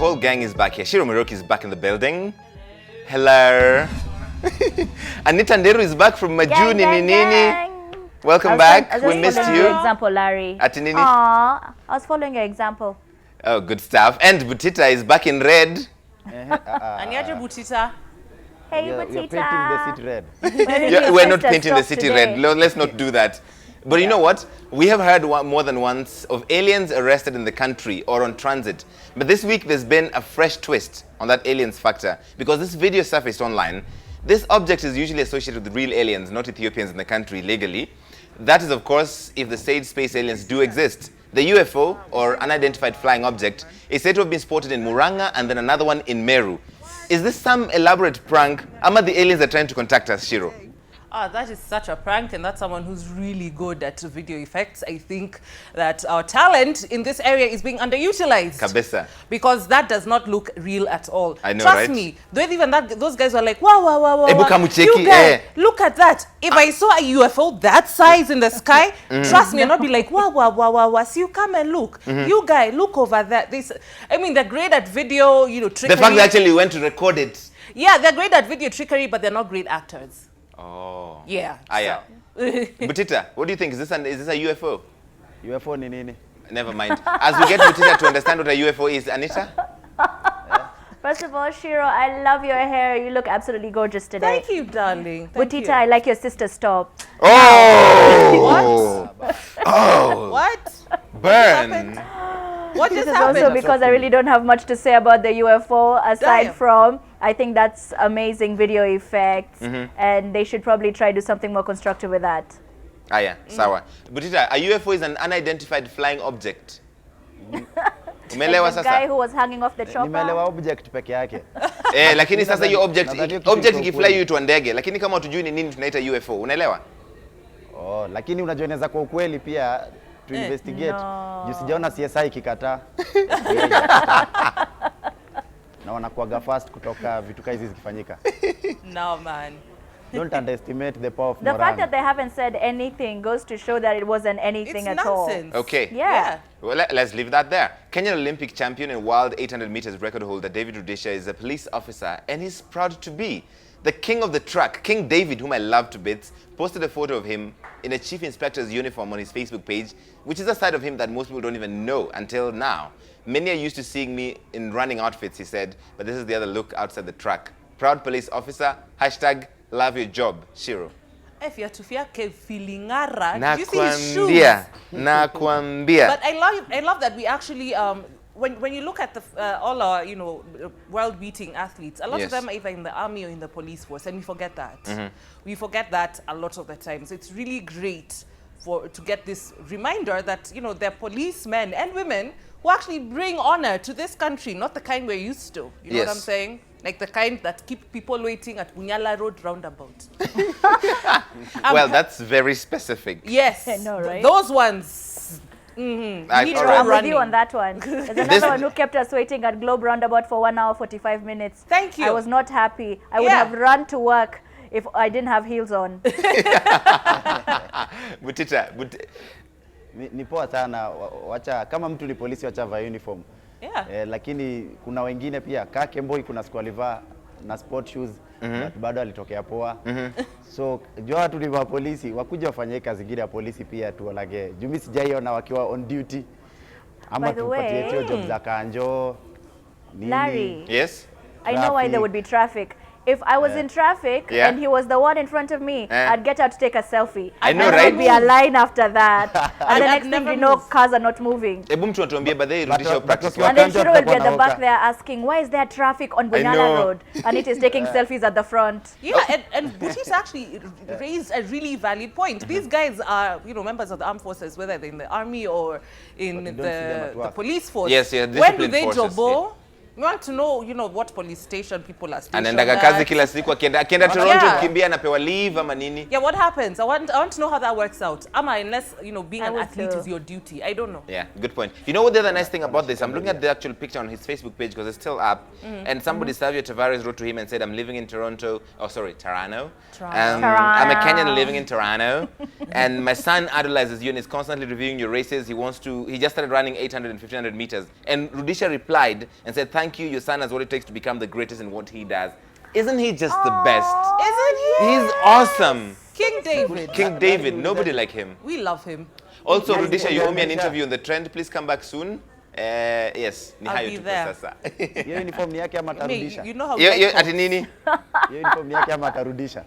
whole gang is back here. Shiro Miroki is back in the building. Hello. Anita Nderu is back from Majuni Ninini. Welcome back. We missed you. Example, Larry. Atinini. Aww, I was following your example. Oh, good stuff. And Butita is back in red. Aniaje Butita. Hey, You're Butita. painting the city red. We're not painting the city red. Let's not do that. But you know what? We have heard more than once of aliens arrested in the country or on transit. But this week there's been a fresh twist on that aliens factor, because this video surfaced online. This object is usually associated with real aliens, not Ethiopians in the country legally. That is, of course, if the said space aliens do exist. The UFO, or unidentified flying object, is said to have been spotted in Muranga and then another one in Meru. Is this some elaborate prank? Ama the aliens are trying to contact us, Shiro? That is such a prank, and that's someone who's really good at video effects. I think that our talent in this area is being underutilized. Kabisa. Because that does not look real at all. I know, Trust right? me, even that, those guys were like, wow, wow, wow, wow. Ebu wow. kamucheki, You guys, look at that. If I saw a UFO that size in the sky, trust me, I'd not be like, wow, wow, wow, wow, wow. So you come and look. You guy, look over there. I mean, they're great at video, trickery. The fact they actually went to record it. Yeah, they're great at video trickery, but they're not great actors. Oh. Yeah. Yeah. Butita, what do you think? Is this a UFO? UFO ni nini? Never mind. As we get Butita to understand what a UFO is, Anita? First of all, Shiro, I love your hair. You look absolutely gorgeous today. Thank you, darling. Thank Butita, you. I like your sister's top. Oh! Oh! What? Burn! What This just is happened? also because I really don't have much to say about the UFO, aside Damn. from I think that's amazing video effects, and they should probably try to do something more constructive with that. Sawa. Butita, a UFO is an unidentified flying object. Umelewa Like the guy sasa? who was hanging off the chopper. Nimeelewa object peke yake. Lakini sasa hiyo object Nadhani ikifly you to ndege, lakini kama hatujui ni nini tunaita UFO, unaelewa? Oh, lakini unajua inaweza kwa ukweli pia to investigate. No. Juu sijaona CSI ikikataa. Na wanakuaga fast kutoka vitu kama hizi zikifanyika. No, man. Don't underestimate the power of The fact Moran. that they haven't said anything goes to show that it wasn't anything It's at nonsense. Okay. Yeah. Well, let's leave that there. Kenyan Olympic champion and world 800 meters record holder David Rudisha is a police officer, and he's proud to be. The king of the track, King David, whom I love to bits, posted a photo of him in a chief inspector's uniform on his Facebook page, which is a side of him that most people don't even know until now. Many are used to seeing me in running outfits, he said, but this is the other look outside the track. Proud police officer, hashtag love your job, Shiro. If you're to fear filingara, did you see his shoes? Nakwambia. But I love that we actually when you look at the all our world beating athletes, a lot Yes. of them are either in the army or in the police force, and we forget that. We forget that a lot of the times. It's really great to get this reminder that they're policemen and women who actually bring honor to this country, not the kind we're used to. You know what I'm Yes. saying? Like the kind that keep people waiting at Bunyala Road roundabout. Well, that's very specific. Yes, I know, right? Those ones. Right, Need all to right. I'm with running. you on that one. There's another one who kept us waiting at Globe Roundabout for 1 hour, 45 minutes. Thank you. I was not happy. I would have run to work if I didn't have heels on. Butita, Ni poa sana, wacha kama mtu ni polisi wacha vaa uniform. Yeah. Lakini kuna wengine pia Kakemboi kuna siku alivaa na sport shoes but bado alitokea poa. So jua watu ni wa polisi wakuja wafanye kazi zingine ya polisi pia tuolage. Juu mimi sijaiona wakiwa on duty. Ama By the way, tupatie hiyo job za kanjo. Nini. Larry, yes? I know why there would be traffic. If I was in traffic and he was the one in front of me, I'd get out to take a selfie. I know, and right? there'd be a line after that. And the next thing never you know, move. cars are not moving. Ebu mtu atuambie baadaye But- Rudisha but practice wakiwa And then Wakanja Shiro will be at the watakuwa back there asking, why is there traffic on I know. Bunyala Road? And it is taking selfies at the front. Yeah, and Butis actually raised a really valid point. These guys are, members of the armed forces, whether they're in the army or in But you don't see them at the work. police force. Yes, yeah, When do disciplined they forces, jobo? We want to know, what police station people are stationed anaendaga at. kazi kila siku akienda Toronto Yeah. kukimbia anapewa leave ama nini? Yeah, what happens? I want to know how that works out. Unless, being I an would athlete too. is your duty. I don't know. Yeah, good point. You know what the other nice thing about this? I'm looking at the actual picture on his Facebook page because it's still up. And somebody, Savio Tavares, wrote to him and said, I'm living in Toronto. Oh, sorry, Toronto. I'm a Kenyan living in Toronto. And my son idolizes you and is constantly reviewing your races. He just started running 800 and 1500 meters. And Rudisha replied and said, thank thank you. Your son has what it takes to become the greatest in what he does. Isn't he just the best? Isn't he? He's awesome. King David. King David. Nobody like him. We love him. Also, Rudisha, you owe me an interview on the trend. Please come back soon. Yes. I'll be there. Hiyo uniform ni yake ama atarudisha? You know how ati nini? Hiyo uniform ni yake ama atarudisha?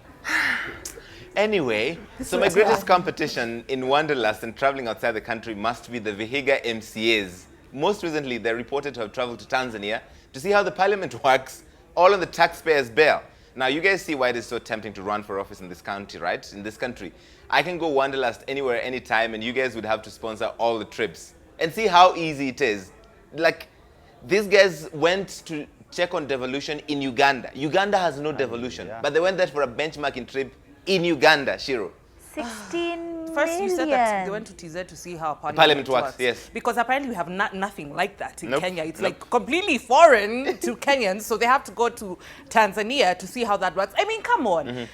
Anyway, so my greatest competition in Wanderlust and traveling outside the country must be the Vihiga MCAs. Most recently, they're reported to have traveled to Tanzania to see how the parliament works, all on the taxpayers' bill. Now, you guys see why it is so tempting to run for office in this country, right? In this country. I can go Wanderlust anywhere, anytime, and you guys would have to sponsor all the trips. And see how easy it is. Like, these guys went to check on devolution in Uganda. Uganda has no devolution, but they went there for a benchmarking trip in Uganda, Shiro. 16 First, you said that they went to TZ to see how parliament works. Yes. Because apparently we have nothing like that in Kenya. It's like completely foreign to Kenyans, so they have to go to Tanzania to see how that works. I mean, come on.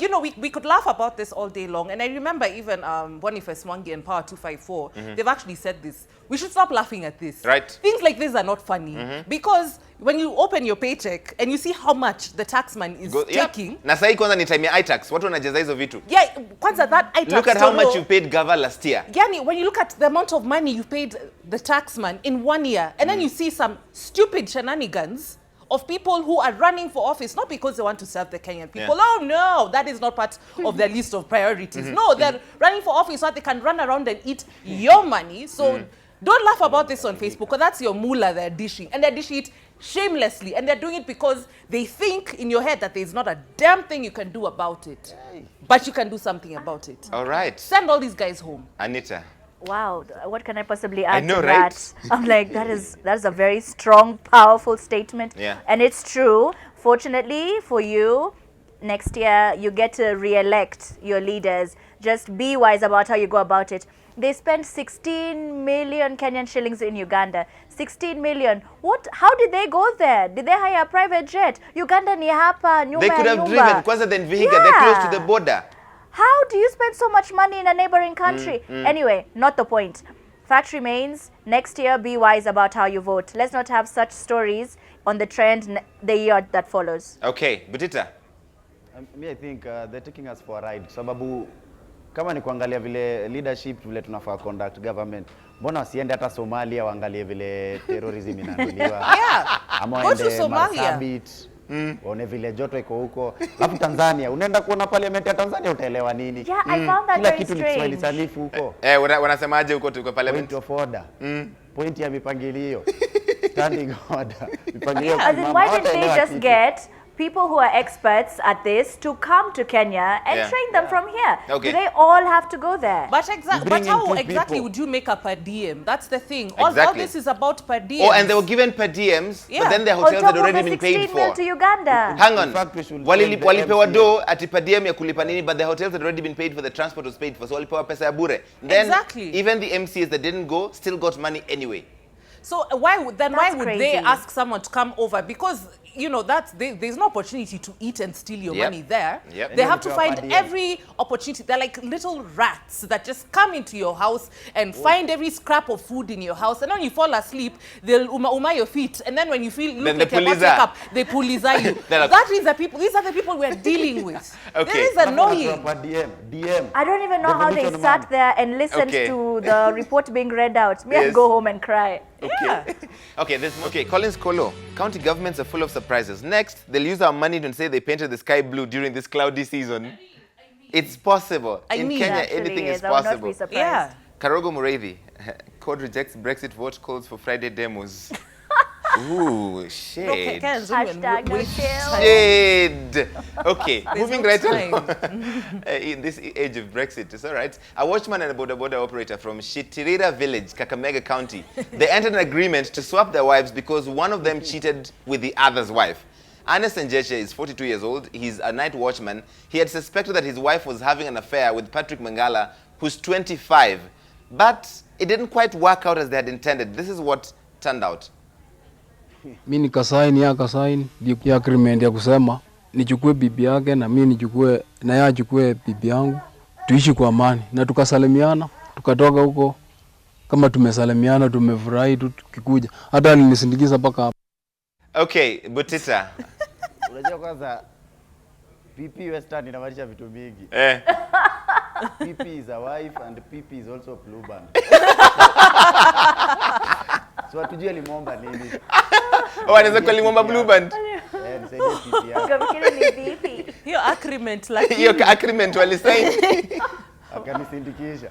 You know, we could laugh about this all day long. And I remember even Boniface Mwangi and Power 254, they've actually said this. We should stop laughing at this. Right. Things like this are not funny. Because when you open your paycheck and you see how much the taxman is taking. Na sahi kwanza ni time ya iTax. Watu wanajaza hizo vitu. Yeah, kwanza that iTax. Look at how much you paid Gava last year. Yani, when you look at the amount of money you paid the taxman in 1 year, and then you see some stupid shenanigans of people who are running for office, not because they want to serve the Kenyan people. Oh no, that is not part of their list of priorities. No, they're running for office so that they can run around and eat your money. So don't laugh about this on Facebook, because that's your moolah they're dishing. And they're dishing it shamelessly. And they're doing it because they think in your head that there's not a damn thing you can do about it. But you can do something about it. All right. Send all these guys home. Anita. Wow, what can I possibly add to right? that? I'm like, that's a very strong, powerful statement. Yeah. And it's true. Fortunately for you, next year you get to re-elect your leaders. Just be wise about how you go about it. They spent 16 million Kenyan shillings in Uganda. 16 million. What? How did they go there? Did they hire a private jet? Uganda ni hapa, nyumba. They could have driven. Kwanza then Vihiga, they're close to the border. How do you spend so much money in a neighboring country? Anyway, not the point. Fact remains, next year, be wise about how you vote. Let's not have such stories on the trend the year that follows. Okay, Butita. Me, I think they're taking us for a ride. Sababu, kama ni kuangalia vile leadership, vile tunafaa conduct government, mbona wasiende hata Somalia waangalie vile terrorism inaandaliwa? Ama go to Somalia. Marsabit. One vile joto iko huko. Alafu Tanzania, unaenda kuona parliament ya Tanzania utaelewa nini? Yeah, I found that very strange. Kila kitu ni Kiswahili sanifu huko. Wanasemaje huko tuko parliament? Point of order. Point ya mipangilio. Standing order. Mipangilio. As in, why didn't they just get people who are experts at this to come to Kenya and train them from here? Okay. Do they all have to go there? But how exactly would you make a per diem? That's the thing. All this is about per diem. Oh, and they were given per diems, but then their hotels had already been paid for. To Uganda. Hang on. Walipewa do ati per diem ya kulipa nini, but the hotels had already been paid for, the transport was paid for, so walipewa pesa ya bure. Then even the MCs that didn't go still got money anyway. So why would they ask someone to come over? Because you know there's no opportunity to eat and steal your money there. They have to find every opportunity. They're like little rats that just come into your house and find every scrap of food in your house. And when you fall asleep, they'll uma your feet. And then when you feel look like you're about to wake up, they puliza you. That is the people. These are the people we're dealing with. This is annoying. DM. I don't even know how they sat there and listened to the report being read out. Me, I'd go home and cry. Okay, Collins Kolo. County governments are full of surprises. Next, they'll use our money to say they painted the sky blue during this cloudy season. It's possible. In Kenya, anything is possible. Yeah. Karogo Mureithi. Code rejects Brexit vote, calls for Friday demos. Ooh, shade. Hashtag no shade. Okay, moving right along. In this age of Brexit, it's all right. A watchman and a border operator from Shitirira village, Kakamega County, they entered an agreement to swap their wives because one of them cheated with the other's wife. Ernest Njeche is 42 years old. He's a night watchman. He had suspected that his wife was having an affair with Patrick Mangala, who's 25. But it didn't quite work out as they had intended. This is what turned out. Mimi nikasaini ya agreement ya kusema nichukue bibi yake na mimi nichukue na yeye achukue bibi yangu, tuishi kwa amani, na tukasalimiana, tukatoka huko kama tumesalimiana, tumefurahi tu tukikuja. Hata alinisindikiza paka Okay, Butita. Unajua kwanza PP Western inamaanisha vitu mingi. PP is a wife and PP is also blue band. So hatujui alimwomba nini. Anaweza kwa limomba blue band. Nisaidie PP yako. Ukafikiri ni vipi? Hiyo agreement lakini. Hiyo agreement walisign. Akanisindikisha.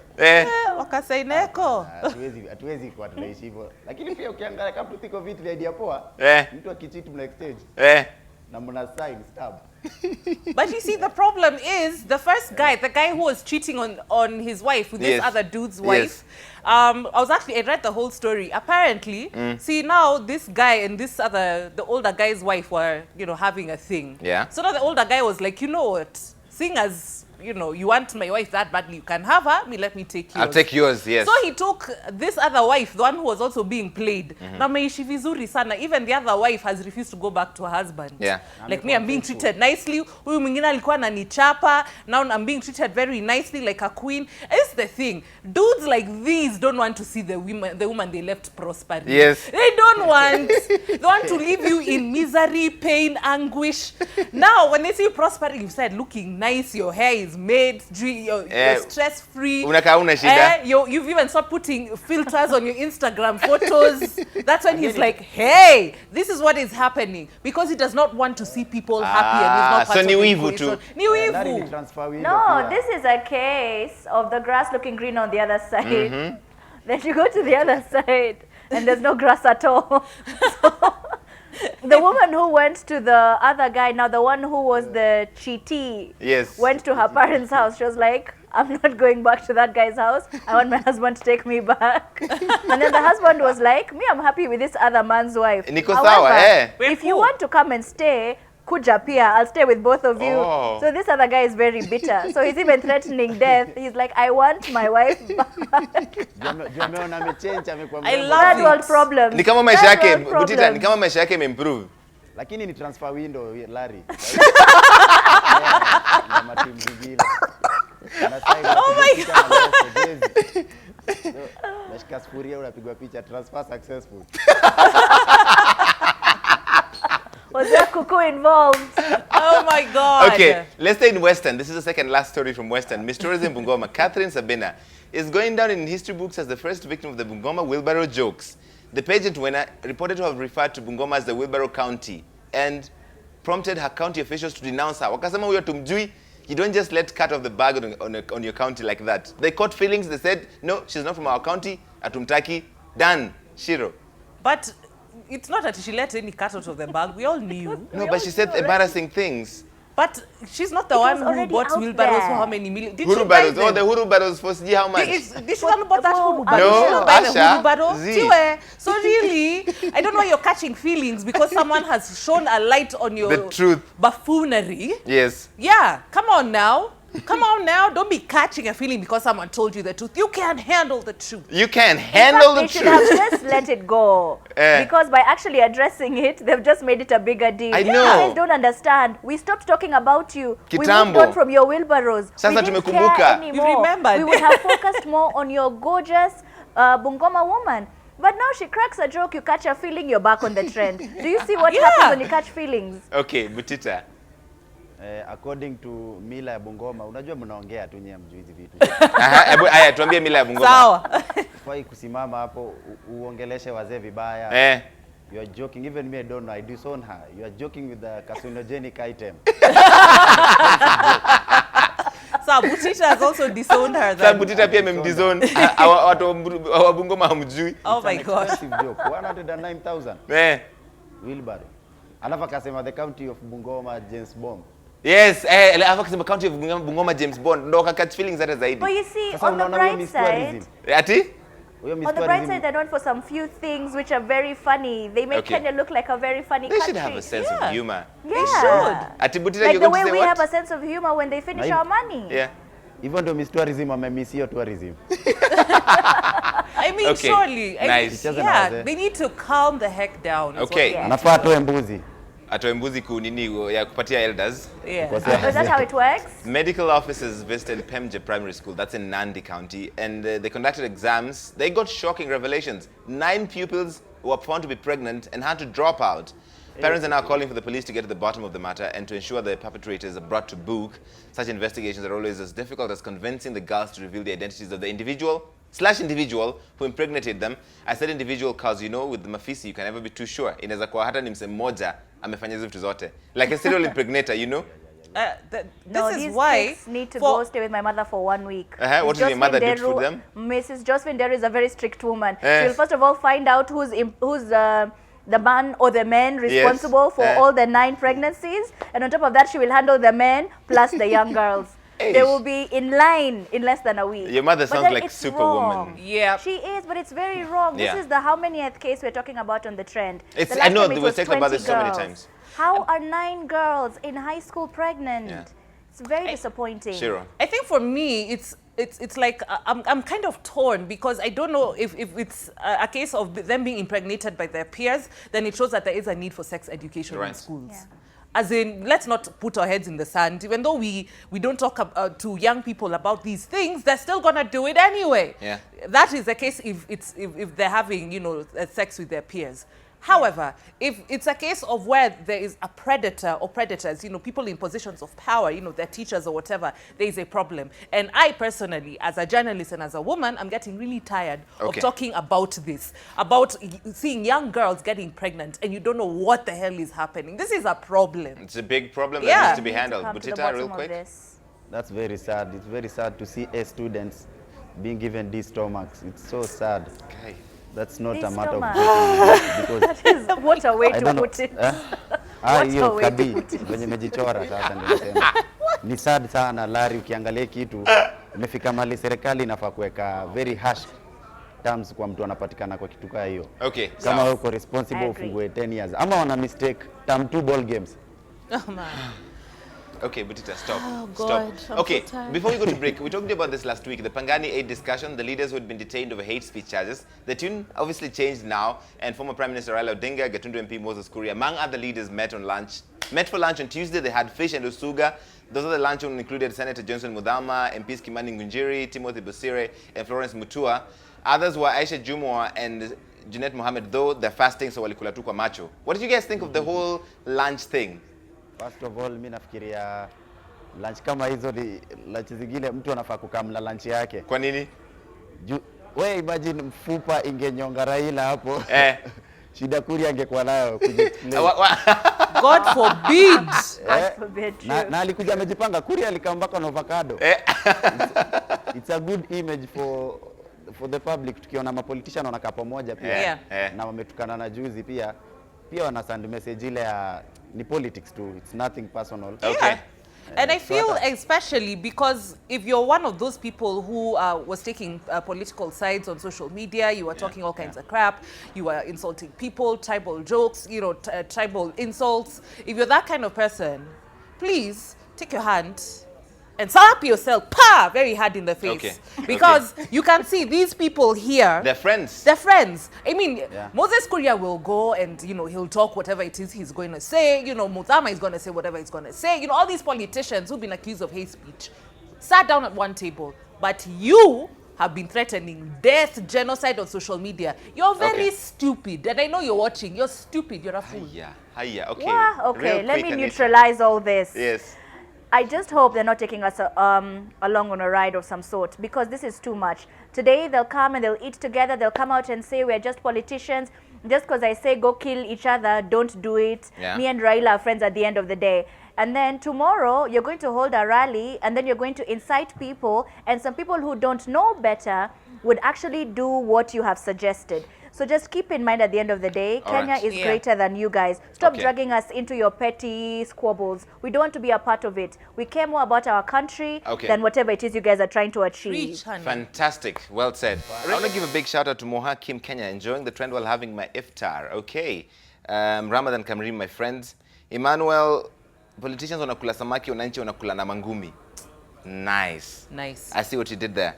Wakasaineko. Hatuwezi kwa tunaishi hivyo. Lakini pia ukiangalia kama tutiko vitu vya idea poa. Mtu akicheat mna exchange. Na mna sign stab. But you see, the problem is the first guy, the guy who was cheating on his wife with this other dude's wife. I read the whole story. Apparently, see now this guy and the older guy's wife were, having a thing. Yeah. So now the older guy was like, you know what, seeing as you want my wife that badly, you can have her, let me take yours. I'll take yours, yes. So he took this other wife, the one who was also being played. Na meishi vizuri sana. Even the other wife has refused to go back to her husband. Yeah. Like me, I'm being treated nicely. Huyu mwingine alikuwa ananichapa. Now I'm being treated very nicely like a queen. It's the thing. Dudes like these don't want to see the woman they left prospering. Yes. They don't want. They want to leave you in misery, pain, anguish. Now, when they see you prospering, you start looking nice, your hair is made, you're stress-free. Unakaa una shida. You've even started putting filters on your Instagram photos. That's when he's like, hey, this is what is happening. Because he does not want to see people happy and he's not part so of ni the wivu equation. tu. Ni wivu. No, this is a case of the grass looking green on the other side. Then you go to the other side and there's no grass at all. So, the woman who went to the other guy, now the one who was the cheatee, went to her parents' house. She was like, I'm not going back to that guy's house. I want my husband to take me back. And then the husband was like, me, I'm happy with this other man's wife. Niko sawa, if you want to come and stay, kuja pia, I'll stay with both of you. So this other guy is very bitter. So he's even threatening death. He's like, I want my wife back. I love Third world problems. Ni kama maisha yake, Butita, ni kama maisha yake improve. Lakini ni transfer window, Larry. Oh my God. Nashika sufuria unapigwa picha, transfer successful. Was there cuckoo involved? Oh my God. Okay, let's stay in Western. This is the second last story from Western. Miss Tourism Bungoma, Catherine Sabina, is going down in history books as the first victim of the Bungoma wheelbarrow jokes. The pageant winner reported to have referred to Bungoma as the wheelbarrow county and prompted her county officials to denounce her. Wakasema huyo tumjui. You don't just let cut off the bag on your county like that. They caught feelings. They said, no, she's not from our county. Atumtaki. Done. Shiro. But it's not that she let any cut out of the bag. We all knew. No, but she said embarrassing things. But she's not the one who bought wheelbarrows for how many million. Did she buy Barrows. them? Oh, the Uhuru barrows for how much? Did she not buy that Uhuru No, barrow? Did she not buy the Asha, Uhuru barrow? Z. Tiwe. So really, I don't know why you're catching feelings because someone has shone a light on your The truth. buffoonery. Yes. Yeah, come on now. Come on now, don't be catching a feeling because someone told you the truth. You can't handle the truth. You can handle the They should have truth. just let it go. Because by actually addressing it, they've just made it a bigger deal. I know. You guys don't understand. We stopped talking about you. We Kitambo. moved on from your wheelbarrows. Sasa We didn't tumekumbuka. care anymore. You remembered. We would have focused more on your gorgeous Bungoma woman. But now she cracks a joke, you catch a feeling, you're back on the trend. Do you see what happens when you catch feelings? Okay, Butita. According to mila ya Bungoma, unajua mnaongea tu nyinyi mjui hizi vitu. Aya, tuambie mila ya Bungoma. Sawa. Kwa kusimama hapo uongeleshe wazee vibaya. You are joking, even me I don't know, I disown her. You are joking with the carcinogenic item. So Butita has also disowned her. Sasa Butita pia memdisown. Watu wa Bungoma hamjui. Oh my gosh. Joke. 109,000. Wheelbarrow. Alafu akasema the county of Bungoma James Bond. Yes, alafu akasema county of Bungoma James Bond. Ndo catch feelings hata zaidi. But you see, Sasa on the unaona bright side, Ati? on the bright side, they're known for some few things which are very funny. They make Kenya look like a very funny They country. should have a sense of humor. Yeah. They should. Ati Butita, Like you're the going way to say we what? have a sense of humor when they finish our money. Yeah. Hivyo ndio Miss Tourism amemiss hiyo tourism. I mean, Okay, surely. nice. Yeah, they need to calm the heck down. Okay. Anafaa atoe mbuzi. Atoe mbuzi kunini ya kupatia elders. Yeah. Is that how it works? Medical officers visited Pemje Primary School, that's in Nandi County, and they conducted exams. They got shocking revelations. 9 pupils were found to be pregnant and had to drop out. Parents are now calling for the police to get to the bottom of the matter and to ensure the perpetrators are brought to book. Such investigations are always as difficult as convincing the girls to reveal the identities of the individual who impregnated them. I said individual because, you know, with the mafisi, you can never be too sure. Inaweza kuwa hata ni mse mmoja amefanya hizo vitu zote. Like a serial impregnator, you know? These kids need to go stay with my mother for 1 week. What did your mother do for them? Mrs. Josephine Deru is a very strict woman. She will first of all find out who's the man or the men responsible for all the 9 pregnancies, and on top of that, she will handle the men plus the young girls. They will be in line in less than a week. Your mother sounds like superwoman. Yeah, she is, but it's very wrong. This is the how manyth case we're talking about on the trend. I know we were talking about this so many times. How are 9 girls in high school pregnant? It's very disappointing. Shiro. I think for me, it's like I'm kind of torn because I don't know if it's a case of them being impregnated by their peers, then it shows that there is a need for sex education in schools. Yeah. As in, let's not put our heads in the sand. Even though we don't talk to young people about these things, they're still gonna do it anyway. Yeah. That is the case if they're having, you know, sex with their peers. However, if it's a case of where there is a predator or predators, you know, people in positions of power, you know, their teachers or whatever, there is a problem. And I personally, as a journalist and as a woman, I'm getting really tired of talking about this, about seeing young girls getting pregnant and you don't know what the hell is happening. This is a problem. It's a big problem that needs to be handled. Butita, real quick. That's very sad. It's very sad to see students being given these stomachs. It's so sad. Okay. That's not a matter of because that is what a way to put it. Hiyo kadi venye mejichora sasa ndio nasema. Ni sad sana Larry, ukiangalia kitu imefika mali serikali inafaa kuweka very harsh terms kwa mtu anapatikana kwa kitu kama hiyo. Okay. Kama wewe uko responsible ufungwe 10 years. Ama wana mistake term 2 ball games. Oh man. Okay, Butita, stop. Oh God, stop. Okay, before we go to break, we talked about this last week, the Pangani 8 discussion, the leaders who had been detained over hate speech charges. The tune obviously changed now, and former Prime Minister Raila Odinga, Gatundu MP Moses Kuria, among other leaders met for lunch on Tuesday. They had fish and usuga. Those are the luncheon included Senator Johnson Mudhama, MPs Kimani Ngunjiri, Timothy Busire, and Florence Mutua. Others were Aisha Jumwa and Jeanette Mohammed, though they're fasting, so walikula tu kwa macho. What did you guys think of the whole lunch thing? First of all, mimi nafikiria lunch kama hizo ni lunch zingine mtu anafaa kukamla lunch yake. Kwa nini? Wewe imagine mfupa ingenyonga Raila hapo. Shida Kuria angekuwa nayo God forbid. God forbid. Na alikuja amejipanga. Kuria alikambaka na avocado. It's a good image for the public, tukiona mapolitician wanakaa pamoja pia na wametukana na juzi pia wana send message ile ya ni politics too, it's nothing personal. Okay. And I feel especially because if you're one of those people who was taking political sides on social media, you were talking all kinds of crap, you were insulting people, tribal jokes, you know, tribal insults. If you're that kind of person, please take your hand and slap yourself very hard in the face. Because you can see these people here. They're friends. They're friends. I mean, Moses Kuria will go and, you know, he'll talk whatever it is he's going to say. You know, Muthama is going to say whatever he's going to say. You know, all these politicians who've been accused of hate speech sat down at one table. But you have been threatening death, genocide on social media. You're very stupid. And I know you're watching. You're stupid. You're a fool. Okay. Yeah, okay. Let me neutralize all this. Yes. I just hope they're not taking us along on a ride of some sort, because this is too much. Today they'll come and they'll eat together. They'll come out and say we're just politicians. Just because I say go kill each other, don't do it. Me and Raila are friends at the end of the day. And then tomorrow you're going to hold a rally and then you're going to incite people, and some people who don't know better would actually do what you have suggested. So just keep in mind at the end of the day, Kenya is greater than you guys. Stop dragging us into your petty squabbles. We don't want to be a part of it. We care more about our country than whatever it is you guys are trying to achieve. Fantastic. Well said. I want to give a big shout out to Moha Kim Kenya, enjoying the trend while having my iftar. Okay. Ramadan Kamrim, my friends. Emmanuel, politicians wanakula samaki, wananchi wanakula na mangumi. Nice. Nice. I see what you did there.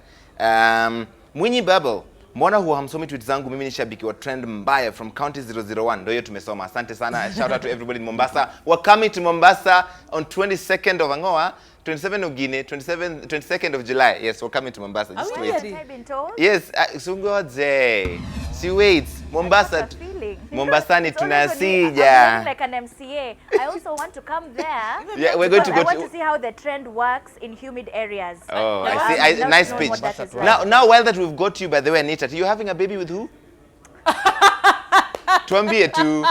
Mwinyi Babel. Mbona huwa hamsomi tweet zangu? Mimi ni shabiki wa trend mbaya from county 001. Ndio hiyo tumesoma. Asante sana. Shout out to everybody in Mombasa. We're coming to Mombasa on 22nd of Angoa, 27th of Guinea, 22nd of July. Yes, we're coming to Mombasa. Just wait. Have I been told? Yes, Sungoze. She waits. Mombasa. That's a feeling. Mombasani It's always when I'm tunasija. like an MCA. I also want to come there. Yeah, we're going to because go I want to to. see how the trend works in humid areas. Oh, Like, I see. I've not Nice known pitch. what that is Now, like. now, while that we've got you, by the way, Anita, you're having a baby with who? Tuambie tu.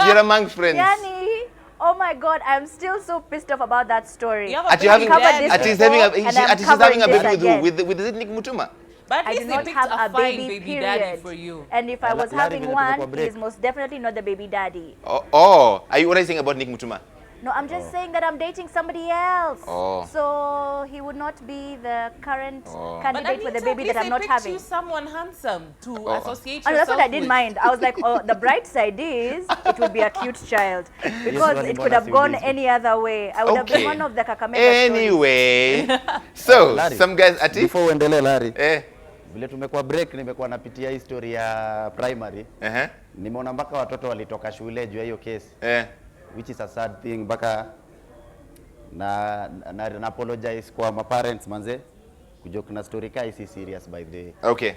You're among friends. Yani, oh my God, I'm still so pissed off about that story. You have a At you baby having, covered this at she's before, having a, and she, I'm at she's having a covering baby this with who? again. With is it Nick Mutuma? But at I least did they not picked have a a fine baby, baby daddy period. for you. And if I was Larry, having vile one, tulikuwa break. he's most definitely not the baby daddy. Oh, are you, what are you saying about Nick Mutuma? No, I'm just saying that I'm dating somebody else. Oh. So he would not be the current Oh. But candidate for the Anita, baby at that least I'm not they picked having. you someone handsome to associate And yourself that's what I didn't with. mind. I was like, oh, the bright side is it would be a cute child. Because Yes, it could have gone any other way. I would have been Okay. one of the Kakamega stories. Anyway, so Larry, some guys ati before uendelee Larry, eh vile tumekuwa break, nimekuwa napitia history ya primary. Nimeona mpaka watoto walitoka shule juu ya hiyo case. Which is a sad thing, mpaka na apologize kwa my parents manze. Kujoke na story kai si serious by the way. Okay.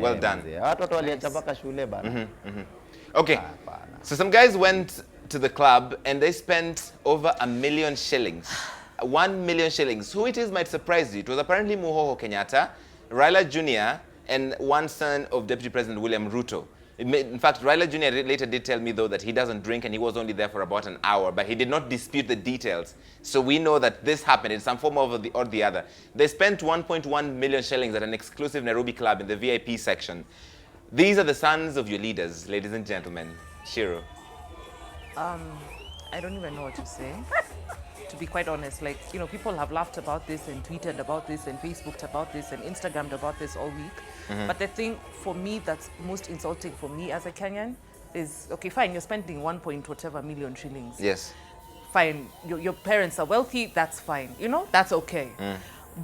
Well done. Watoto waliacha mpaka shule bana. Okay. So some guys went to the club and they spent over 1 million shillings. 1 million shillings. Who it is might surprise you. It was apparently Muhoho Kenyatta, Raila Jr., and one son of Deputy President William Ruto. In fact, Raila Jr. later did tell me, though, that he doesn't drink and he was only there for about an hour, but he did not dispute the details. So we know that this happened in some form or the other. They spent 1.1 million shillings at an exclusive Nairobi club in the VIP section. These are the sons of your leaders, ladies and gentlemen. Shiro. I don't even know what to say. To be quite honest, like, you know, people have laughed about this and tweeted about this and Facebooked about this and Instagrammed about this all week. But the thing for me that's most insulting for me as a Kenyan is, okay, fine, you're spending 1 million shillings. Yes. Fine, your parents are wealthy, that's fine. You know, that's okay.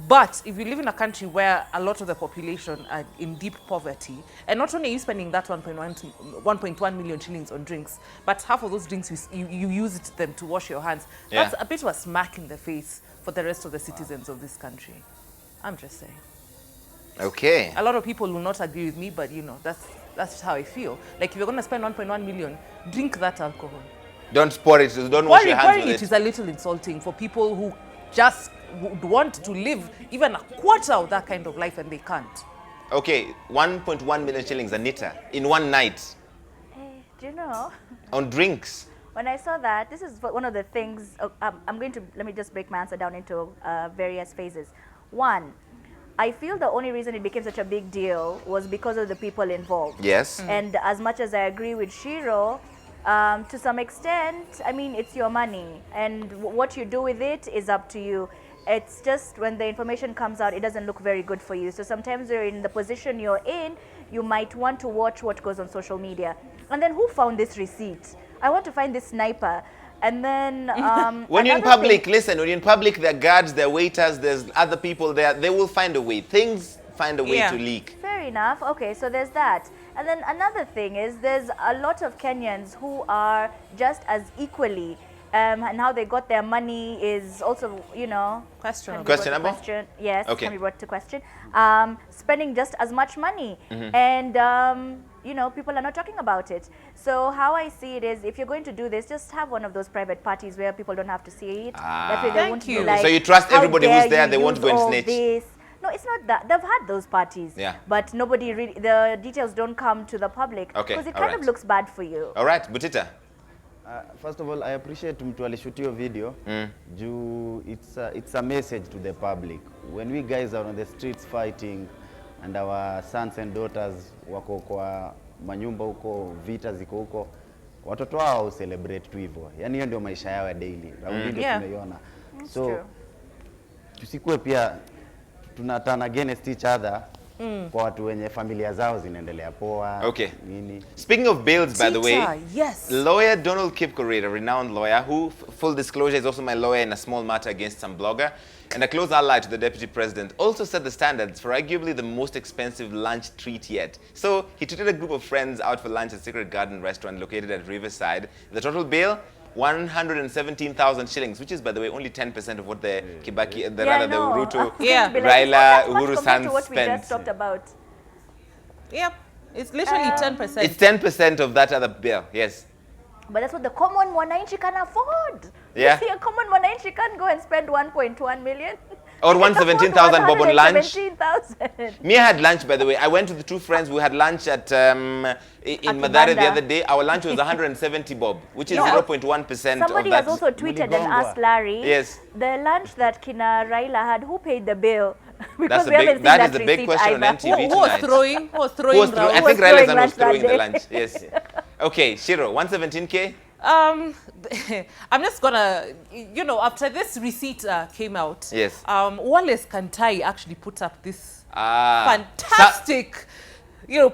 But if you live in a country where a lot of the population are in deep poverty, and not only are you spending that 1.1 million shillings on drinks, but half of those drinks you used them to wash your hands, that's a bit of a smack in the face for the rest of the citizens of this country. I'm just saying. Okay. A lot of people will not agree with me, but you know, that's how I feel. Like if you're going to spend 1.1 million, drink that alcohol. Don't pour it, don't wash your hands Pouring with it is a little insulting for people who just would want to live even a quarter of that kind of life and they can't. Okay, 1.1 million shillings, Anita, in one night Hey, do you know? on drinks. When I saw that, this is one of the things, let me just break my answer down into various phases. One, I feel the only reason it became such a big deal was because of the people involved. Yes. And as much as I agree with Shiro, to some extent, I mean, it's your money. And what you do with it is up to you. It's just when the information comes out, it doesn't look very good for you. So sometimes you're in the position you're in, you might want to watch what goes on social media. And then who found this receipt? I want to find this sniper. And then when you're in public, listen, when you're in public, there are guards, there are waiters, there's other people there. They will find a way. Things find a way to leak. Fair enough. Okay, so there's that. And then another thing is there's a lot of Kenyans who are just as equally and how they got their money is also, you know, Questionable. Questionable? Yes, Okay. can be brought to question. Spending just as much money. And, you know, people are not talking about it. So how I see it is if you're going to do this, just have one of those private parties where people don't have to see it. That way they Thank won't be you. like, So you trust "How everybody dare who's there, you they won't use go and all snitch." this?" No, it's not that. They've had those parties. Yeah. But nobody really, the details don't come to the public. Okay, Because it all kind of right. looks bad for you. All right, Butita. First of all, I appreciate mtu alishoot hiyo video. Juu it's a message to the public. When we guys are on the streets fighting and our sons and daughters wako kwa manyumba huko, vita ziko huko, watoto wao celebrate tu hivyo. Yaani hiyo ndio maisha yao ya daily. Raundi ndio tunaiona. So true. tusikue pia turn against each other kwa watu wenye familia zao zinaendelea poa. Okay. Nini. Speaking of bills, by the way, Yes. lawyer Donald Kipkorir, a renowned lawyer who, full disclosure, is also my lawyer in a small matter against some blogger and a close ally to the deputy president, also set the standards for arguably the most expensive lunch treat yet. So he treated a group of friends out for lunch at Secret Garden restaurant located at Riverside. The total bill, 117,000 shillings, which is, by the way, only 10% of what the Kibaki, the Ruto, Yeah. Raila, Uhuru Uhuru compared to sons what we just spent. talked about. Yep. It's literally 10%. It's 10% of that other bill, yes. But that's what the common mwananchi can afford. Yeah. You see, a common mwananchi can't go and spend 1.1 million. Or 117,000 bob on lunch. 117,000. Me, I had lunch, by the way. I went to the two friends who had lunch at in Madare the Kibanda. other day. Our lunch was 170 bob, which is No. 0.1% of Somebody that. has also tweeted and Muligongwa. asked Larry, Yes. the lunch that Kina Raila had, who paid the bill? Because That's a we haven't big, seen that that is the big receipt question on either. NTV Who was tonight. throwing? Who was Who throwing? was throw- I Raul? think was Raila's throwing son was lunch that throwing the day. lunch. Yes. Okay, Shiro, 117K? I'm just gonna, after this receipt came out, Yes. Wallace Kantai actually put up this Ah. fantastic,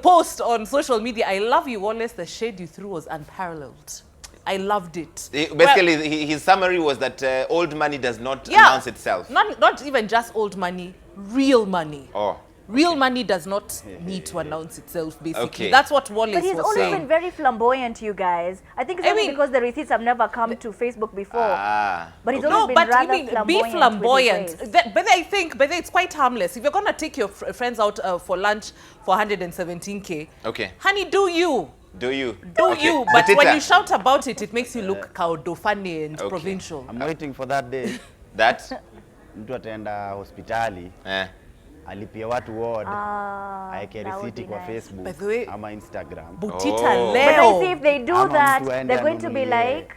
post on social media. I love you, Wallace. The shade you threw was unparalleled. I loved it. Basically, his summary was that old money does not Yeah, announce itself. Not even just old money, real money. Oh. Real money does not need to announce itself, basically. Okay. That's what Wallace But he's was always saying. been very flamboyant, you guys. I think it's I only mean- because the receipts have never come to Facebook before. Ah. But he's Okay. always No, been but rather I mean, flamboyant. be with flamboyant. his ways. But I think, it's quite harmless. If you're gonna take your friends out for lunch for 117K, Okay. honey, do you? Do you? Do Okay. you? But when Butita, you shout about it, it makes you look funny and Okay. provincial. I'm waiting for that day that? mtu ataenda hospitali Eh. alipie watu ward aeke that would risiti be kwa nice. Facebook By the way, ama Instagram. Butita Oh. But I see Leo. if they do Ama that, mtu aende they're going to be anunulie. like,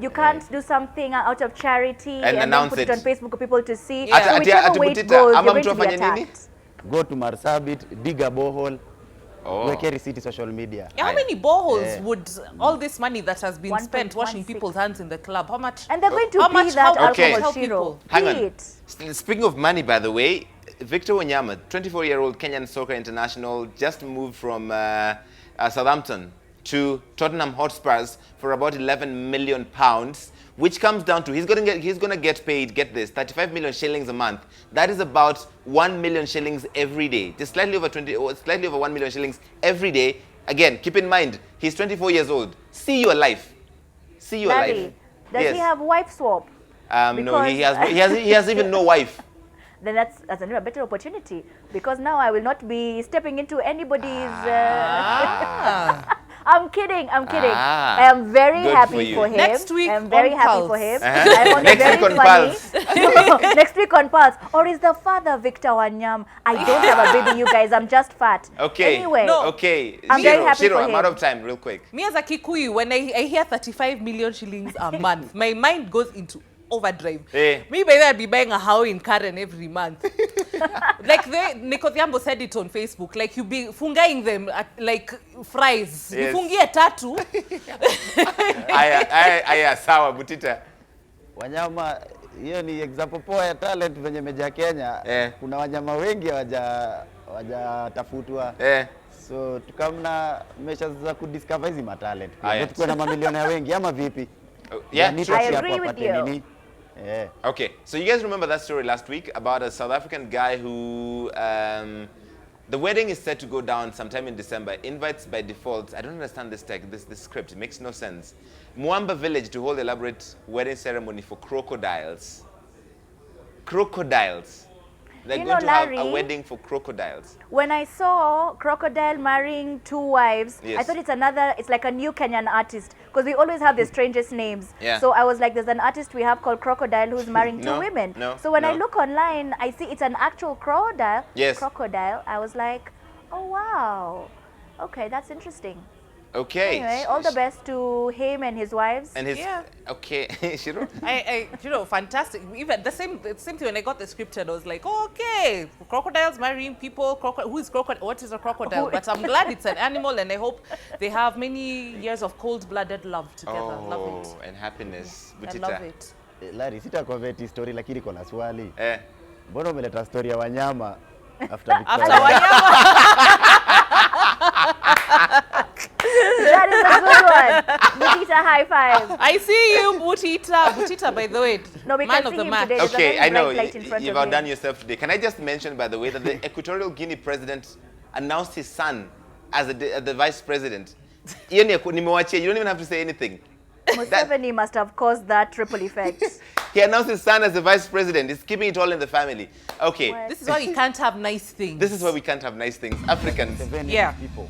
you can't do something out of charity and then announce put it it. on Facebook for people to see. Yeah. So Ati- whichever ati way it Butita, goes, ama you're going mtu to be afanye nini? attacked. Go to Marsabit, dig a borehole, Oh. weke risiti social media. How Aye. many boreholes Yeah. would all this money that has been spent washing 1.16. people's hands in the club? How much? And they're going to How pee much that help Okay. alcohol, help Shiro. people? Hang on. Pee it. Speaking of money, by the way, Victor Wanyama, 24-year-old Kenyan soccer international, just moved from Southampton to Tottenham Hotspurs for about 11 million pounds, which comes down to he's gonna get paid. Get this, 35 million shillings a month. That is about 1 million shillings every day, just slightly over 1 million shillings every day. Again, keep in mind he's 24 years old. See your life. See your Larry, life. does Yes. he have wife swap? No, he Because- he has even no wife. Then that's a better opportunity, because now I will not be stepping into anybody's. I'm kidding. Ah, I am very good happy for you. for him. Next week I'm very on happy Pulse. for him. Uh-huh. I found it Next very week on funny. Next week on Pulse. Or is the father Victor Wanyam? I don't have a baby, you guys. I'm just fat. Okay. Anyway. No. Okay. I'm very happy Shiro, for I'm him. out of time. Real quick. Me as a Kikuyu, when I hear 35 million shillings a month, my mind goes into overdrive. Eh. Me, by then, I'd be buying a house in Karen every month. Like Nico Thiambo said it on Facebook, like you be fungaing them at, like fries. Yes. Nifungie tatu. Aya, sawa, Butita. Wanyama, hiyo ni example poa ya talent venye meja Kenya. Kuna wanyama wengi wajatafutwa. So tukamna measures za kudiscover hizi matalent. Aya. Tukuwe na mamilioni wengi ama vipi? Yeah, Ni true. I pia agree hapa with apate you. nini? Okay, so you guys remember that story last week about a South African guy who, the wedding is set to go down sometime in December. Invites by default. I don't understand this tag, this script. It makes no sense. Mwamba village to hold elaborate wedding ceremony for crocodiles. Crocodiles. They're You going know, to have a Larry, wedding for crocodiles. When I saw Crocodile marrying 2 wives, I Yes. thought it's like a new Kenyan artist, because we always have the strangest names. Yeah. So I was like, there's an artist we have called Crocodile who's marrying 2 No, women. no, So when I no. look online, I see it's an actual crocodile. Yes. Crocodile. I was like, oh wow, okay, that's interesting. Okay. Anyway, all the best to him and his wives. And his, Yeah. okay, Shiro? Fantastic. Even the same thing when I got the script, and I was like, oh, okay, crocodiles marrying people. Who is crocodile? What is a crocodile? But I'm glad it's an animal, and I hope they have many years of cold-blooded love together. Love it. And happiness. I Butita. love it. Larry, sitakonvert story lakini kuna swali. Eh. Mbona umeleta story ya wanyama after After Victoria? Wanyama. That is a good one. Butita, high five. I see you, Butita. Butita, by the way, No, we man can of see the him match. today. There's a Okay, very I know bright light in front you've of outdone him. yourself today. Can I just mention, by the way, that the Equatorial Guinea president announced his son as the vice president. You don't even have to say anything. Museveni must have caused that triple effect. He announced his son as the vice president. He's keeping it all in the family. Okay, Well, This is why you can't have nice things. this is why we can't have nice things. Africans. Seven Yeah. people.